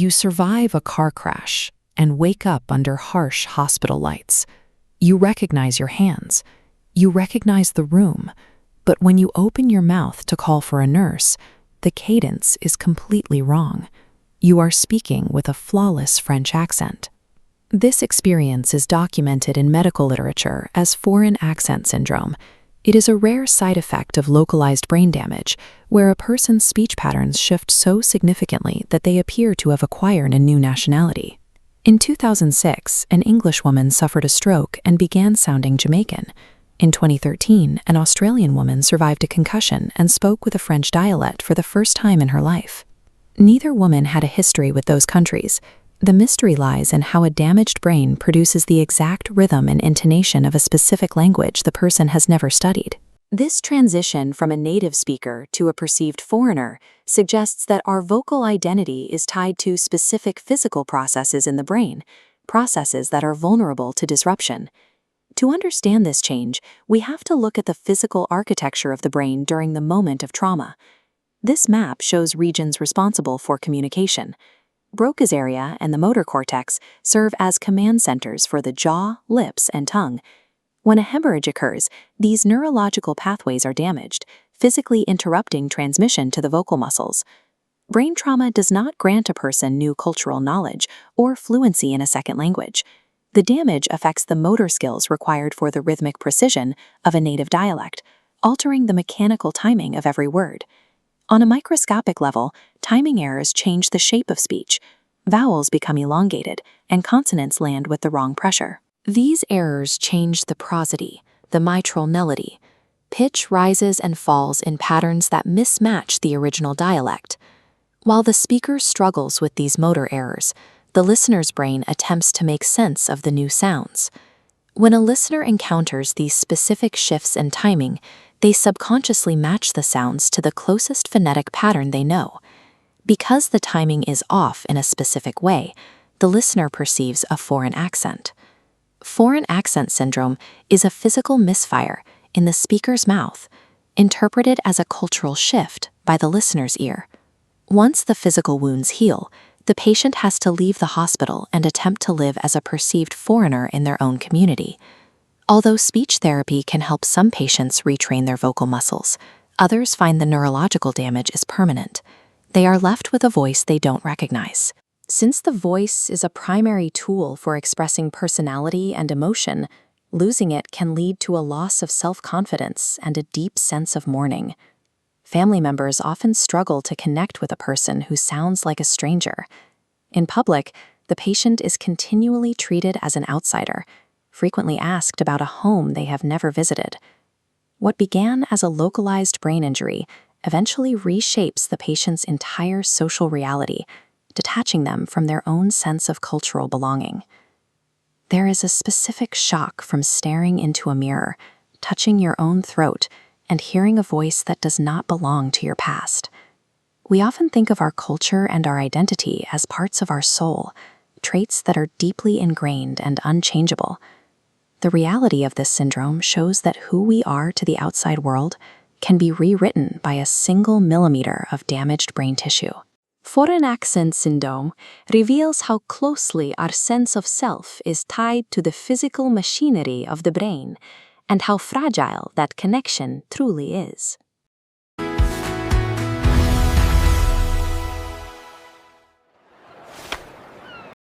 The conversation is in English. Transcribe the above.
You survive a car crash and wake up under harsh hospital lights. You recognize your hands. You recognize the room. But when you open your mouth to call for a nurse, the cadence is completely wrong. You are speaking with a flawless French accent. This experience is documented in medical literature as foreign accent syndrome. It is a rare side effect of localized brain damage, where a person's speech patterns shift so significantly that they appear to have acquired a new nationality. In 2006, an English woman suffered a stroke and began sounding Jamaican. In 2013, an Australian woman survived a concussion and spoke with a French dialect for the first time in her life. Neither woman had a history with those countries. The mystery lies in how a damaged brain produces the exact rhythm and intonation of a specific language the person has never studied. This transition from a native speaker to a perceived foreigner suggests that our vocal identity is tied to specific physical processes in the brain, processes that are vulnerable to disruption. To understand this change, we have to look at the physical architecture of the brain during the moment of trauma. This map shows regions responsible for communication. Broca's area and the motor cortex serve as command centers for the jaw, lips, and tongue. When a hemorrhage occurs, these neurological pathways are damaged, physically interrupting transmission to the vocal muscles. Brain trauma does not grant a person new cultural knowledge or fluency in a second language. The damage affects the motor skills required for the rhythmic precision of a native dialect, altering the mechanical timing of every word. On a microscopic level, timing errors change the shape of speech. Vowels become elongated, and consonants land with the wrong pressure. These errors change the prosody, the mitral melody. Pitch rises and falls in patterns that mismatch the original dialect. While the speaker struggles with these motor errors, the listener's brain attempts to make sense of the new sounds. When a listener encounters these specific shifts in timing, they subconsciously match the sounds to the closest phonetic pattern they know. Because the timing is off in a specific way, the listener perceives a foreign accent. Foreign accent syndrome is a physical misfire in the speaker's mouth, interpreted as a cultural shift by the listener's ear. Once the physical wounds heal, the patient has to leave the hospital and attempt to live as a perceived foreigner in their own community. Although speech therapy can help some patients retrain their vocal muscles, others find the neurological damage is permanent. They are left with a voice they don't recognize. Since the voice is a primary tool for expressing personality and emotion, losing it can lead to a loss of self-confidence and a deep sense of mourning. Family members often struggle to connect with a person who sounds like a stranger. In public, the patient is continually treated as an outsider, frequently asked about a home they have never visited. What began as a localized brain injury eventually reshapes the patient's entire social reality, detaching them from their own sense of cultural belonging. There is a specific shock from staring into a mirror, touching your own throat, and hearing a voice that does not belong to your past. We often think of our culture and our identity as parts of our soul, traits that are deeply ingrained and unchangeable. The reality of this syndrome shows that who we are to the outside world can be rewritten by a single millimeter of damaged brain tissue. Foreign accent syndrome reveals how closely our sense of self is tied to the physical machinery of the brain, and how fragile that connection truly is.